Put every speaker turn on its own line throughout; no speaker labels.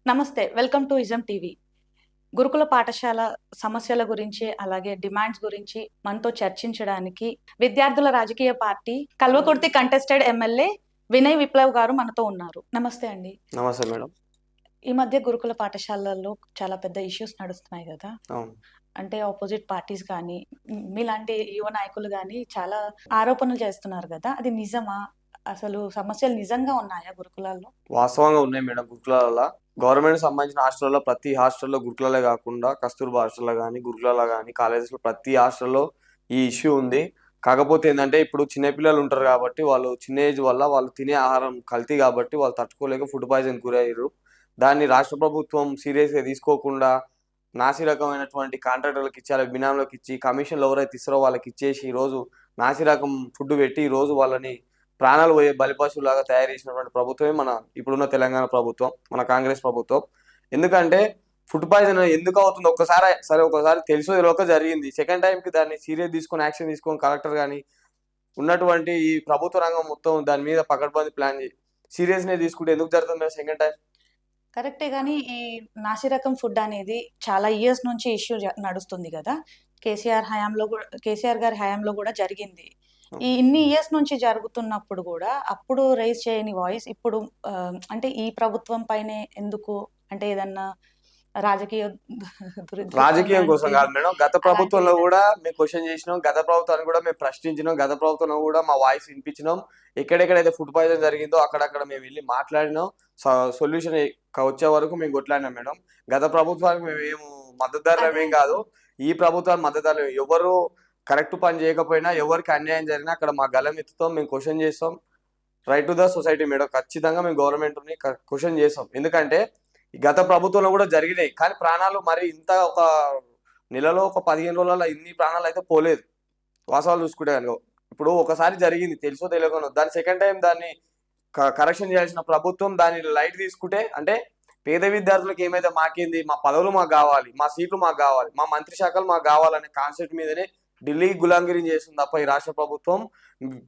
నమస్తే. Welcome to ism TV. గురుకుల పాఠశాల సమస్యల గురించి, అలాగే డిమాండ్స్ గురించి మనతో చర్చించడానికి విద్యార్థుల రాజకీయ party Kalwakurthy contested MLA Vinay Viplav గారు మనతో ఉన్నారు. నమస్తే అండి.
నమస్తే మేడం.
ఈ మధ్య గురుకుల పాఠశాలల్లో చాలా పెద్ద ఇష్యూస్ నడుస్తున్నాయి గదా!
అవును.
అంటే అపోజిట్ పార్టీస్ గానీ, మీలాంటి యువ నాయకులు గానీ చాలా ఆరోపణలు చేస్తున్నారు గదా! అది నిజమా? అసలు సమస్యలు నిజంగా ఉన్నాయా గురుకులాల్లో?
వాస్తవంగా ఉన్నాయి మేడం గురుకులాలలో. గవర్నమెంట్ సంబంధించిన హాస్టల్లో ప్రతి హాస్టల్లో గురుకులాలే కాకుండా కస్తూర్బా హాస్టల్లో గానీ, గురుకులాల్లో గానీ, కాలేజెస్‌లో ప్రతి హాస్టల్లో ఈ ఇష్యూ ఉంది. కాకపోతే ఏందంటే ఇప్పుడు చిన్న పిల్లలు ఉంటారు కాబట్టి వాళ్ళు చిన్న ఏజ్ వల్ల వాళ్ళు తినే ఆహారం కల్తీ కాబట్టి వాళ్ళు తట్టుకోలేక ఫుడ్ పాయిజన్ గురయ్యిర్రు. దాన్ని రాష్ట్ర ప్రభుత్వం సీరియస్‌గా తీసుకోకుండా నాసి రకమైనటువంటి కాంట్రాక్టర్‌లకు ఇచ్చి, బినాంలకు ఇచ్చి, కమిషన్‌లు ఎవరైతే ఇస్తారో వాళ్ళకి ఇచ్చేసి ఈరోజు నాసి రకం ఫుడ్ పెట్టి ఈరోజు వాళ్ళని ప్రాణాలు పోయే బలిపశువులాగా తయారు చేసినటువంటి ప్రభుత్వమే మన ఇప్పుడున్న తెలంగాణ ప్రభుత్వం, మన కాంగ్రెస్ ప్రభుత్వం. ఎందుకంటే ఫుడ్ పాయిజన్ ఎందుకు అవుతుందో ఒకసారి తెలుసో తెలవక జరిగింది. సెకండ్ టైంకి దాన్ని సీరియస్ తీసుకొని యాక్షన్ తీసుకొని కలెక్టర్ గాని ఉన్నటువంటి ఈ ప్రభుత్వ రంగం మొత్తం దాని మీద పకడ్బందీ ప్లాన్ సీరియస్‌నే తీసుకుంటే ఎందుకు జరుగుతుంది సెకండ్ టైం?
కరెక్టే గానీ, ఈ నాసిరకం ఫుడ్ అనేది చాలా ఇయర్స్ నుంచి ఇష్యూ నడుస్తుంది గదా! కేసీఆర్ గారి హయాంలో గూడా జరిగింది. ఈ ఇన్ని ఇయర్స్ నుంచి జరుగుతున్నప్పుడు గూడా, అప్పుడు రైజ్ చేయని వాయిస్ ఇప్పుడు అంటే ఈ ప్రభుత్వం పైనే ఎందుకు? అంటే ఏదన్నా రాజకీయ
రాజకీయం కోసం
లాంటి
కాదు మేడం. గత
అలాంటి
ప్రభుత్వంలో
ఏదన్నా
కూడా మేము క్వెషన్ చేసినాం. గత ప్రభుత్వాన్ని కూడా మేము ప్రశ్నించినాం. గత ప్రభుత్వంలో కూడా మా వాయిస్ వినిపించినాం. ఎక్కడెక్కడైతే ఫుడ్ పాయిజన్ జరిగిందో అక్కడక్కడ మేము వెళ్ళి మాట్లాడినాం. సొల్యూషన్ వచ్చే వరకు మేము కొట్లాడినాం మేడం. గత ప్రభుత్వానికి మేమేం మద్దతుదారులమేం కాదు. ఈ ప్రభుత్వానికి మద్దతుదారులు ఎవరు కరెక్ట్ పని చేయకపోయినా, ఎవరికి అన్యాయం జరిగినా అక్కడ మా గలం ఎత్తుతాం. మేము క్వెషన్ చేస్తాం. Right to the society madam. ఖచ్చితంగా మేము గవర్నమెంట్‌ని క్వెషన్ చేస్తాం. ఎందుకంటే ఈ గత ప్రభుత్వంలో కూడా జరిగినాయి. కానీ ప్రాణాలు మరి ఇంత ఒక నెలలో ఒక 15 రోజులలో ఇన్ని ప్రాణాలైతే పోలేదు. వాస్తవాలు చూసుకుంటే గనుక. ఇప్పుడు ఒకసారి జరిగింది తెలుసో తెలియకనో. దాన్ని సెకండ్ టైమ్ దాన్ని కరెక్షన్ చేయాల్సిన ప్రభుత్వం దాన్ని లైట్ తీసుకుంటే అంటే పేద విద్యార్థులకు ఏమైతే మాకేంది, మా పదవులు మాకు గావాలి, మా సీట్లు మాకు గావాలి, మా మంత్రి శాఖలు మాకు గావాలనే కాన్సెప్ట్ మీదనే ఢిల్లీకి గులాంగిరి చేస్తుంది తప్ప ఈ రాష్ట్ర ప్రభుత్వం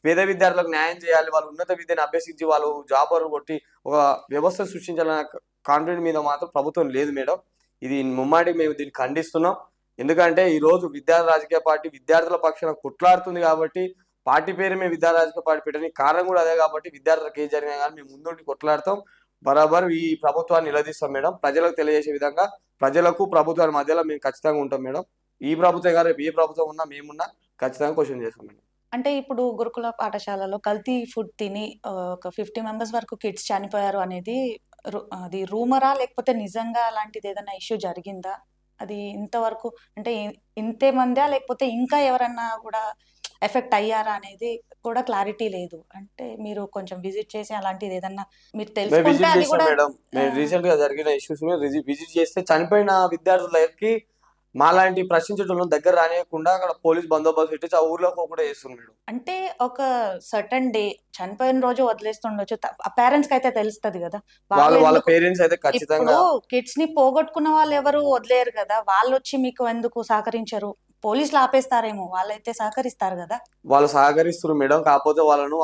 పేద విద్యార్థులకు న్యాయం చేయాలి, వాళ్ళు ఉన్నత విద్యను అభ్యసించి వాళ్ళు జాబర్లు కొట్టి ఒక వ్యవస్థ సృష్టించాలనే కాన్ఫిడెంట్ మీద మాత్రం ప్రభుత్వం లేదు మేడం. ఇది ముమ్మాటికి మేము దీన్ని ఖండిస్తున్నాం. ఎందుకంటే ఈరోజు విద్యార్థి రాజకీయ పార్టీ విద్యార్థుల పక్షాన కొట్లాడుతుంది కాబట్టి పార్టీ పేరు మేము విద్యార్థి రాజకీయ పార్టీ పెట్టడానికి కారణం కూడా అదే కాబట్టి విద్యార్థులకు ఏం జరిగినా కానీ మేము ముందుండి కొట్లాడతాం. బరాబర్ ఈ ప్రభుత్వాన్ని నిలదీస్తాం మేడం. ప్రజలకు తెలియజేసే విధంగా ప్రజలకు ప్రభుత్వాల మధ్యలో మేము ఖచ్చితంగా ఉంటాం మేడం. ఈ ప్రభుత్వం గారు ఏ ప్రభుత్వం ఉన్నా మేమున్నా ఖచ్చితంగా క్వశ్చన్ చేస్తాం మేడం.
అంటే ఇప్పుడు గురుకుల పాఠశాలలో కల్తీ ఫుడ్ తిని ఒక 50 మెంబర్స్ వరకు కిడ్స్ చనిపోయారు అనేది అది రూమరా? లేకపోతే నిజంగా అలాంటిదేదన్నా ఇష్యూ జరిగిందా? అది ఇంతవరకు అంటే ఇంతే మందా? లేకపోతే ఇంకా ఎవరన్నా గూడా ఎఫెక్ట్ అయ్యారా అనేది కూడా క్లారిటీ లేదు. అంటే మీరు కొంచెం విజిట్ చేసి అలాంటిదేదన్నా మీరు
మేము
తెలుసుకుంటే
విజిట్
అది
చేసాం
గూడా
మేడం. మేము రీసెంట్ గా జరిగిన ఇష్యూస్ మీద విజిట్ చేస్తే చనిపోయిన విద్యార్థులకి మాలాంటి ప్రశ్నించడం దగ్గర రానియకుండా అక్కడ పోలీస్ బందోబస్తు పెట్టి ఆ ఊర్లోకి కూడా చేస్తుంది మేడం.
అంటే ఒక సర్టెన్ డే చనిపోయిన రోజు వదిలేస్తుండొచ్చు. పేరెంట్స్‌కైతే తెలుస్తది గదా!
వాళ్ళ
వాళ్ళెందుకు
పేరెంట్స్ అయితే
ఇప్పుడు
ఖచ్చితంగా
కిడ్స్‌ని పోగొట్టుకున్న వాళ్ళెవరు వదిలేయరు గదా! వాళ్ళొచ్చి మీకు ఎందుకు సహకరించరు? పోలీసులు ఆపేస్తారేమో! వాళ్ళైతే సహకరిస్తారు గదా!
వాళ్ళు సహకరిస్తున్నారు మేడం. కాకపోతే వాళ్ళను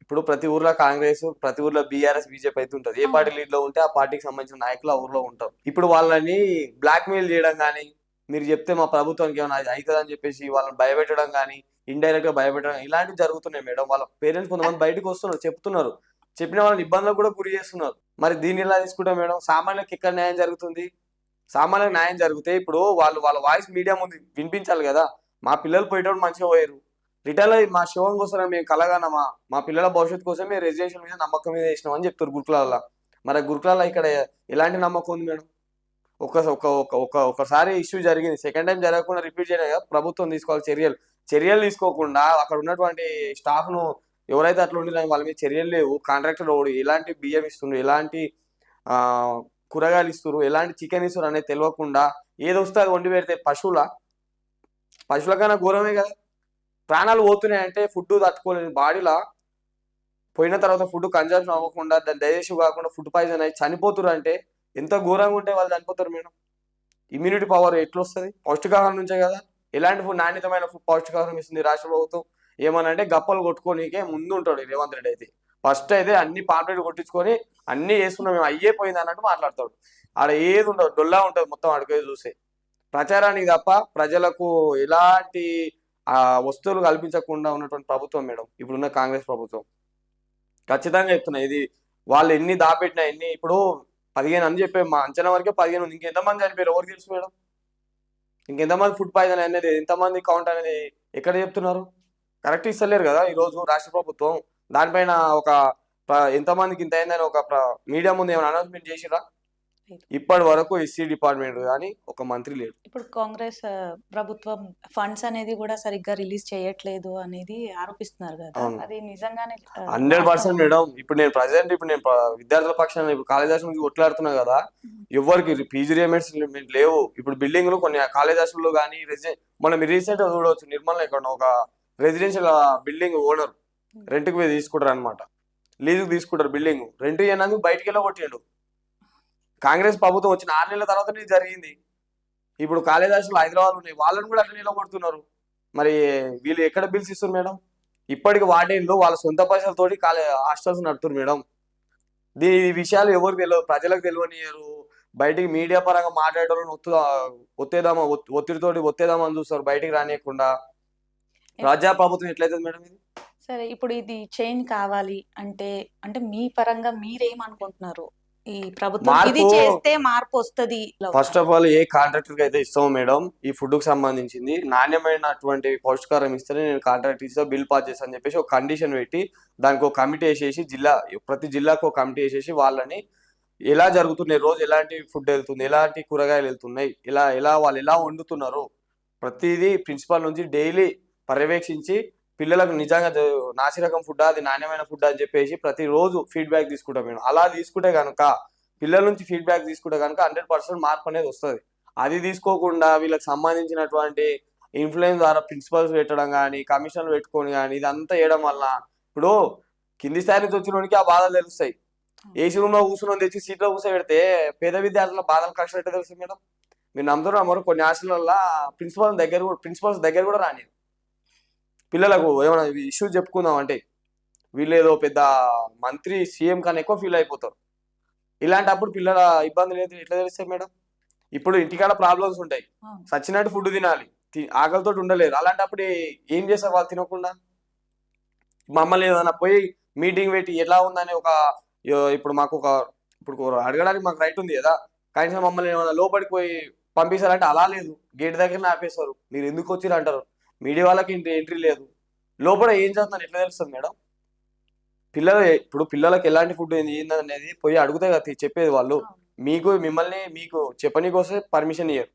ఇప్పుడు ప్రతి ఊర్లో కాంగ్రెస్, ప్రతి ఊర్లో బీఆర్ఎస్, బీజేపీ అయితే ఉంటది. ఏ పార్టీ
అవును.
లీడ్ లో ఉంటే ఆ పార్టీకి సంబంధించిన నాయకులు ఆ ఊర్లో ఉంటారు. ఇప్పుడు వాళ్ళని బ్లాక్‌మెయిల్ చేయడం గానీ, మీరు చెప్తే మా ప్రభుత్వానికి ఏమైనా అయితదని చెప్పేసి వాళ్ళని భయపెట్టడం గానీ, ఇండైరెక్ట్‌గా భయపెట్టడం ఇలాంటివి జరుగుతున్నాయి మేడం. వాళ్ళ పేరెంట్స్ కొంతమంది బయటకు వస్తున్నారు, చెప్తున్నారు. చెప్పిన వాళ్ళని ఇబ్బందులకు కూడా గురి చేస్తున్నారు. మరి దీన్ని ఎలా తీసుకుంటాం మేడం? సామాన్యులకు ఎక్కడ న్యాయం జరుగుతుంది? సామాన్యులకు న్యాయం జరిగితే ఇప్పుడు వాళ్ళ వాయిస్ మీడియా ముందు వినిపించాలి గదా! మా పిల్లలు పోయేటప్పుడు మంచిగా పోయారు. రిటర్న్‌లో మా శివం కోసం మేము కలగనమా? మా పిల్లల భవిష్యత్తు కోసం మేము రెసిడెన్షియల్ మీద నమ్మకం మీద ఏసినాం అని చెప్తారు గురుకులాల్ల. మరి గురుకులాల్ల ఇక్కడ ఎలాంటి నమ్మకం ఉంది మేడం? ఒక ఒక ఒక ఒక ఒకసారి ఇష్యూ జరిగింది. సెకండ్ టైమ్ జరగకుండా రిపీట్ చేయడం కదా ప్రభుత్వం తీసుకోవాలి చర్యలు. చర్యలు తీసుకోకుండా అక్కడ ఉన్నటువంటి స్టాఫ్‌ను ఎవరైతే అట్లా ఉండిరో వాళ్ళ మీద చర్యలు లేవు. కాంట్రాక్టర్ ఎవడు ఎలాంటి బియ్యం ఇస్తుండు, ఎలాంటి ఆహ్, కూరగాయలు ఇస్తుర్రు, ఎలాంటి చికెన్ ఇస్తుర్రు అనేది తెలవకుండా ఏదొస్తే అది వండి పెడితే పశువులా? పశువుల కన్నా ఘోరమే కదా! ప్రాణాలు పోతున్నాయంటే ఫుడ్ తట్టుకోలేని బాడీలా పోయిన తర్వాత ఫుడ్ కన్జంప్షన్ అవ్వకుండా దాని డైజెషన్ కాకుండా ఫుడ్ పాయిజన్ అయ్యి చనిపోతురు అంటే ఎంత ఘోరంగా ఉంటే వాళ్ళు చనిపోతారు మేడం. Immunity power ఎట్లొస్తుంది? పౌష్టికాహారం నుంచే కదా. ఎలాంటి ఫుడ్ నాణ్యతమైన పౌష్టికాహారం ఇస్తుంది రాష్ట్ర ప్రభుత్వం? ఏమనంటే గప్పలు కొట్టుకోనీకే ముందు ఉంటాడు రేవంత్ రెడ్డి అయితే. ఫస్ట్ అయితే అన్ని పాంప్లెట్ కొట్టించుకొని అన్ని చేస్తున్నాం మేము, అయ్యే పోయింది అన్నట్టు మాట్లాడతాడు. ఆడ ఏది ఉండదు, డొల్లా ఉంటుంది మొత్తం అడిగే చూస్తే. ప్రచారానికి తప్ప ప్రజలకు ఎలాంటి ఆ వస్తువులు కల్పించకుండా ఉన్నటువంటి ప్రభుత్వం మేడం ఇప్పుడున్న కాంగ్రెస్ ప్రభుత్వం. ఖచ్చితంగా చెప్తున్నా ఇది. వాళ్ళు ఎన్ని దాపెట్టినా ఎన్ని, ఇప్పుడు 15 అని చెప్పే మా అంచనా వరకే 15 ఉంది. ఇంకెంతమంది చనిపోయారు ఎవరికి తెలుసు మేడం? ఇంకెంతమంది ఫుడ్ పాయిజన్ అనేది, ఎంతమంది కౌంట్ అనేది ఎక్కడ చెప్తున్నారు? కరెక్ట్ ఇస్తలేరు కదా ఈరోజు రాష్ట్ర ప్రభుత్వం. దానిపైన ఒక ఎంతమందికి ఇంత అయిందని ఒక మీడియా ముందు ఏమైనా అనౌన్స్మెంట్ చేసిరా? ఇప్పటి వరకు ఎస్సీ డిపార్ట్మెంట్ కానీ ఒక మంత్రి లేడు.
ఇప్పుడు కాంగ్రెస్ ప్రభుత్వం ఫండ్స్ అనేది కూడా సరిగ్గా రిలీజ్ చేయట్లేదు అనేది ఆరోపిస్తున్నారు కదా, అది నిజంగానే
100% మేడం. ఇప్పుడు నేను ప్రజెంట్ విద్యార్థుల పక్షాన ఇప్పుడు కాలేజ్ హాస్టల్ కొట్లాడుతున్నా కదా, ఎవరికి పీజీ రిమెంట్స్ లేవు. ఇప్పుడు బిల్డింగ్లు కొన్ని కాలేజ్ హాస్టల్లో కానీ మనం రీసెంట్ గా చూడవచ్చు, నిర్మల్ ఇక్కడ ఒక రెసిడెన్షియల్ బిల్డింగ్ ఓనర్ రెంట్కి పోయి తీసుకుంటారు అనమాట, లీజుకు తీసుకుంటారు బిల్డింగ్. రెంట్ ఇవ్వనందుకు బయటికి వెళ్ళి కొట్టిండు. కాంగ్రెస్ ప్రభుత్వం వచ్చిన 6 నెలల తర్వాత ఇది జరిగింది. ఇప్పుడు కాలేజ్ హాస్టల్ హైదరాబాద్ ఉన్నాయి, వాళ్ళని కూడా అట్లా నిలబడుతున్నారు. మరి వీళ్ళు ఎక్కడ బిల్స్ ఇస్తున్నారు మేడం? ఇప్పటికి వాడేళ్ళు వాళ్ళ సొంత పైసలతోటి హాస్టల్స్ నడుతున్నారు మేడం. ఈ విషయాలు ఎవరికి తెలియదు, ప్రజలకు తెలియనియరు. బయటికి మీడియా పరంగా మాట్లాడేటోళ్ళని ఒత్తిడితోటి ఒత్తేదామని చూస్తారు, బయటికి రానియకుండా. ప్రజా ప్రభుత్వం ఎట్లయితుంది మేడం ఇది?
సరే, ఇప్పుడు ఇది చేంజ్ కావాలి అంటే అంటే మీ పరంగా మీరేమనుకుంటున్నారు? ఈ ప్రభుత్వం ఇది చేస్తే మార్పు వస్తుంది.
First of all A contractor కి అయితే ఇస్తాము మేడం ఈ ఫుడ్ కు సంబంధించింది, నాణ్యమైనటువంటి పౌష్టికారం ఇస్తేనే నేను కాంట్రాక్ట్ ఇస్తా, బిల్ పాస్ చేస్తా అని చెప్పేసి ఒక కండిషన్ పెట్టి దానికి ఒక కమిటీ వేసేసి, ప్రతి జిల్లాకు ఒక కమిటీ వేసేసి వాళ్ళని ఎలా జరుగుతున్నాయి, రోజు ఎలాంటి ఫుడ్ వెళ్తుంది, ఎలాంటి కూరగాయలు వెళ్తున్నాయి, వాళ్ళు ఎలా వండుతున్నారు, ప్రతిదీ ప్రిన్సిపాల్ నుంచి డైలీ పర్యవేక్షించి పిల్లలకు నిజంగా నాసిరకం ఫుడ్ అది నాణ్యమైన ఫుడ్ అని చెప్పేసి ప్రతిరోజు ఫీడ్బ్యాక్ తీసుకుంటాం మేడం. అలా తీసుకుంటే కనుక, పిల్లల నుంచి ఫీడ్బ్యాక్ తీసుకుంటే కనుక 100% మార్పు అనేది వస్తుంది. అది తీసుకోకుండా వీళ్ళకి సంబంధించినటువంటి ఇన్ఫ్లుయెన్స్ ద్వారా ప్రిన్సిపల్స్ పెట్టడం కానీ, కమిషన్లు పెట్టుకొని కానీ, ఇదంతా చేయడం వల్ల ఇప్పుడు కింది స్థాయి నుంచి వచ్చినోడికి ఆ బాధలు తెలుస్తాయి. ఏసీ రూమ్ లో కూర్చుని తెచ్చి సీట్లో కూర్చోబెడితే పేద విద్యార్థుల బాధలు కష్టం ఎట్లా తెలుస్తుంది మేడం? మీరు నమ్ముతున్నారు, కొన్ని హాస్టల్లో ప్రిన్సిపల్స్ దగ్గర కూడా రాని పిల్లలకు ఏమైనా ఇష్యూస్ చెప్పుకుందాం అంటే వీళ్ళు ఏదో పెద్ద మంత్రి సీఎం కన్నా ఎక్కువ ఫీల్ అయిపోతారు. ఇలాంటప్పుడు పిల్లల ఇబ్బందులు ఏంటి ఎట్లా తెలుస్తాయి మేడం? ఇప్పుడు ఇంటికాడ ప్రాబ్లమ్స్ ఉంటాయి, సచ్చినట్టు ఫుడ్ తినాలి, ఆకలితో ఉండలేరు. అలాంటప్పుడు ఏం చేస్తారు వాళ్ళు తినకుండా? మమ్మల్ని ఏదైనా పోయి మీటింగ్ పెట్టి ఎలా ఉందని ఇప్పుడు అడగడానికి మాకు రైట్ ఉంది కదా, కనీసం మమ్మల్ని ఏమైనా లోపలికి పోయి పంపిస్తారంటే అలా లేదు, గేట్ దగ్గరనే ఆపేస్తారు. మీరు ఎందుకు వచ్చిర్రు అంటారు. మీడియా వాళ్ళకి ఎంట్రీ లేదు. లోపల ఏం చేస్తున్నారు ఎట్లా తెలుస్తుంది మేడం? ఇప్పుడు పిల్లలకి ఎలాంటి ఫుడ్ ఏందనేది పోయి అడిగితే కదా చెప్పేది వాళ్ళు. మీకు చెప్పనీకొస్తే పర్మిషన్ ఇయ్యరు.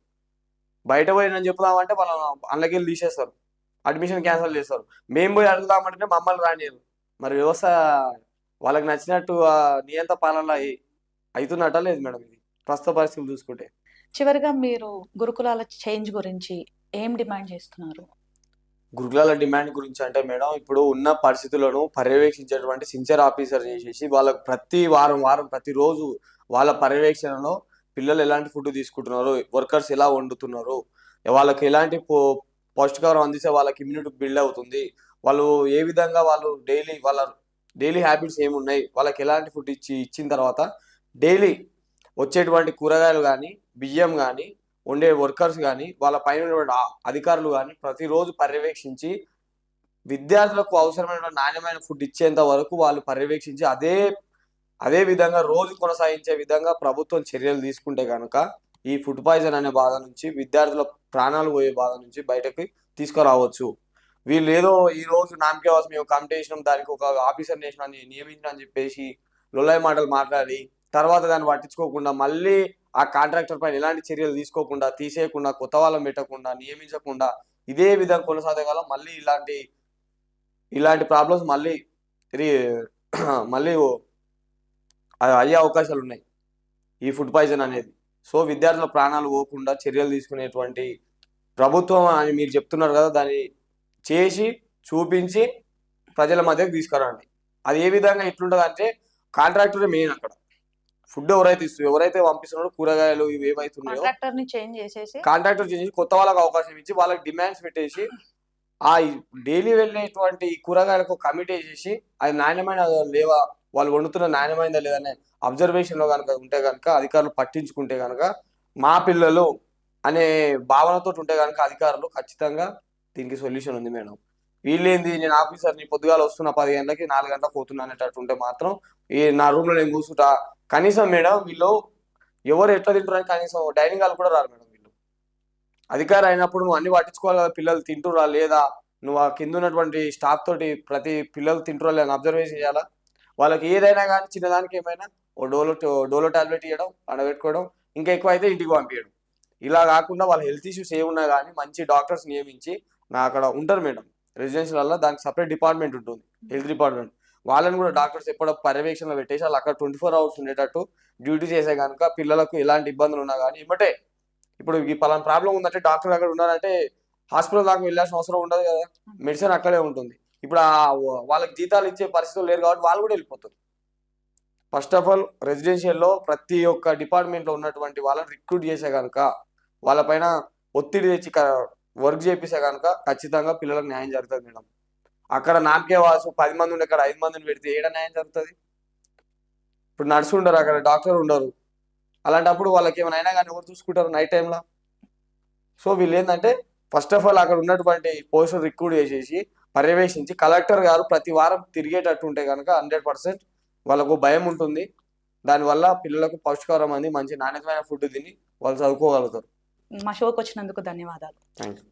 బయట పోయి నేను చెప్దామంటే వాళ్ళని అందులోకి వెళ్ళి తీసేస్తారు, అడ్మిషన్ క్యాన్సిల్ చేస్తారు. మేము పోయి అడుగుదామంటే మమ్మల్ని రానియరు. మరి వ్యవస్థ వాళ్ళకి నచ్చినట్టు నియంత పాలన అవుతున్నట్ట లేదు మేడం ఇది ప్రస్తుత పరిస్థితులు చూసుకుంటే.
చివరిగా మీరు గురుకులాల చేంజ్ గురించి ఏం డిమాండ్ చేస్తున్నారు?
గురుకులాల డిమాండ్ గురించి అంటే మేడం, ఇప్పుడు ఉన్న పరిస్థితులను పర్యవేక్షించేటువంటి సిన్సియర్ ఆఫీసర్ చేసేసి వాళ్ళకు ప్రతి వారం ప్రతిరోజు వాళ్ళ పర్యవేక్షణలో పిల్లలు ఎలాంటి ఫుడ్ తీసుకుంటున్నారు, వర్కర్స్ ఎలా వండుతున్నారు, వాళ్ళకి ఎలాంటి పౌష్టికాహారం అందిస్తే వాళ్ళకి ఇమ్యూనిటీ బిల్డ్ అవుతుంది, వాళ్ళు ఏ విధంగా వాళ్ళ డైలీ హ్యాబిట్స్ ఏమున్నాయి, వాళ్ళకి ఎలాంటి ఫుడ్ ఇచ్చిన తర్వాత డైలీ వచ్చేటువంటి కూరగాయలు కానీ, బియ్యం కానీ, ఉండే వర్కర్స్ కానీ, వాళ్ళ పైన అధికారులు కానీ ప్రతిరోజు పర్యవేక్షించి విద్యార్థులకు అవసరమైన నాణ్యమైన ఫుడ్ ఇచ్చేంత వరకు వాళ్ళు పర్యవేక్షించి అదే విధంగా రోజు కొనసాగించే విధంగా ప్రభుత్వం చర్యలు తీసుకుంటే కనుక ఈ ఫుడ్ పాయిజన్ అనే బాధ నుంచి, విద్యార్థుల ప్రాణాలు పోయే బాధ నుంచి బయటకి తీసుకురావచ్చు. వీళ్ళు ఏదో ఈ రోజు నామకే మేము కమిటీ దానికి ఒక ఆఫీసర్ నియమించిన అని చెప్పేసి లొల్లాయి మాటలు మాట్లాడి తర్వాత దాన్ని పట్టించుకోకుండా మళ్ళీ ఆ కాంట్రాక్టర్ పైన ఎలాంటి చర్యలు తీసుకోకుండా, తీసేయకుండా, కొత్త వాళ్ళని పెట్టకుండా, నియమించకుండా ఇదే విధంగా కొనసాగల మళ్ళీ ఇలాంటి ప్రాబ్లమ్స్ మళ్ళీ అయ్యే అవకాశాలు ఉన్నాయి ఈ ఫుడ్ పాయిజన్ అనేది. సో విద్యార్థుల ప్రాణాలు పోకుండా చర్యలు తీసుకునేటువంటి ప్రభుత్వం అని మీరు చెప్తున్నారు కదా, దాన్ని చేసి చూపించి ప్రజల మధ్యకి తీసుకురండి. అది ఏ విధంగా ఎట్లుంటుంది అంటే, కాంట్రాక్టరే మెయిన్ అక్కడ. ఫుడ్ ఎవరైతే పంపిస్తున్నారో కూరగాయలు ఇవి ఏవైతున్నాయో కాంట్రాక్టర్ చేసి కొత్త వాళ్ళకి అవకాశం ఇచ్చి వాళ్ళకి డిమాండ్స్ పెట్టేసి ఆ డైలీ వెళ్ళేటువంటి కూరగాయలకు కమిటీ చేసి అది నాణ్యమైన లేవా, వాళ్ళు వండుతున్న నాణ్యమైందా లేదనే అబ్జర్వేషన్లో కనుక ఉంటే కనుక అధికారులు పట్టించుకుంటే కనుక మా పిల్లలు అనే భావనతో ఉంటే కనుక అధికారులు ఖచ్చితంగా దీనికి సొల్యూషన్ ఉంది మేడం. వీళ్ళేంది నేను ఆఫీసర్ని పొద్దుగాల వస్తున్న 10 గంటలకి 4 గంటలకు పోతున్నా అనేటట్టు ఉంటే మాత్రం ఈ నా రూమ్లో నేను కూర్చుంటా. కనీసం మేడం వీళ్ళు ఎవరు ఎట్లా తింటారని కనీసం డైనింగ్ హాల్ కూడా రారు మేడం. వీళ్ళు అధికారి అయినప్పుడు నువ్వు అన్ని పట్టించుకోవాలి కదా, పిల్లలు తింటురా లేదా, నువ్వు ఆ కింద ఉన్నటువంటి స్టాఫ్ తోటి ప్రతి పిల్లలు తింటురా లేదా అబ్జర్వేషన్ చేయాలా. వాళ్ళకి ఏదైనా కానీ చిన్నదానికి ఏమైనా ఓ డోలో టాబ్లెట్ ఇవ్వడం, అడబెట్టుకోవడం, ఇంకా ఎక్కువ అయితే ఇంటికి పంపించడం. ఇలా కాకుండా వాళ్ళ హెల్త్ ఇష్యూస్ ఏమున్నా కానీ మంచి డాక్టర్స్ నియమించి నా అక్కడ ఉంటారు మేడం రెసిడెన్షియల్లో, దానికి సపరేట్ డిపార్ట్మెంట్ ఉంటుంది, హెల్త్ డిపార్ట్మెంట్. వాళ్ళని కూడా డాక్టర్స్ ఎప్పుడో పర్యవేక్షణలో పెట్టేసి వాళ్ళు అక్కడ 24 hours ఉండేటట్టు డ్యూటీ చేసే కనుక పిల్లలకు ఎలాంటి ఇబ్బందులు ఉన్నా కానీ ఇమ్మటే ఇప్పుడు ఈ పలానా ప్రాబ్లం ఉందంటే డాక్టర్ అక్కడ ఉన్నారంటే హాస్పిటల్ దాకా వెళ్ళాల్సిన అవసరం ఉండదు కదా, మెడిసిన్ అక్కడే ఉంటుంది. ఇప్పుడు వాళ్ళకి జీతాలు ఇచ్చే పరిస్థితులు లేరు కాబట్టి వాళ్ళు కూడా వెళ్ళిపోతారు. ఫస్ట్ ఆఫ్ ఆల్ రెసిడెన్షియల్లో ప్రతి ఒక్క డిపార్ట్మెంట్లో ఉన్నటువంటి వాళ్ళని రిక్రూట్ చేసే కనుక వాళ్ళపైన ఒత్తిడి తెచ్చి వర్క్ చేపిస్తే కనుక ఖచ్చితంగా పిల్లలకు న్యాయం జరుగుతుంది మేడం. అక్కడ నామకే వాసు 10 మంది ఉండే అక్కడ 5 మందిని పెడితే ఏడ న్యాయం జరుగుతుంది. ఇప్పుడు నర్సు ఉండరు, అక్కడ డాక్టర్ ఉండరు. అలాంటప్పుడు వాళ్ళకి ఏమైనా అయినా కానీ ఎవరు చూసుకుంటారు నైట్ టైంలో. సో వీళ్ళు ఏంటంటే ఫస్ట్ ఆఫ్ ఆల్ అక్కడ ఉన్నటువంటి పోస్టులు రిక్రూట్ చేసేసి పర్యవేక్షించి కలెక్టర్ గారు ప్రతి వారం తిరిగేటట్టు ఉంటే కనుక 100% వాళ్ళకు భయం ఉంటుంది. దానివల్ల పిల్లలకు పౌష్టికారం అంది మంచి నాణ్యమైన ఫుడ్ తిని వాళ్ళు చదువుకోగలుగుతారు.
మా షోకి వచ్చినందుకు ధన్యవాదాలు.
Thank you.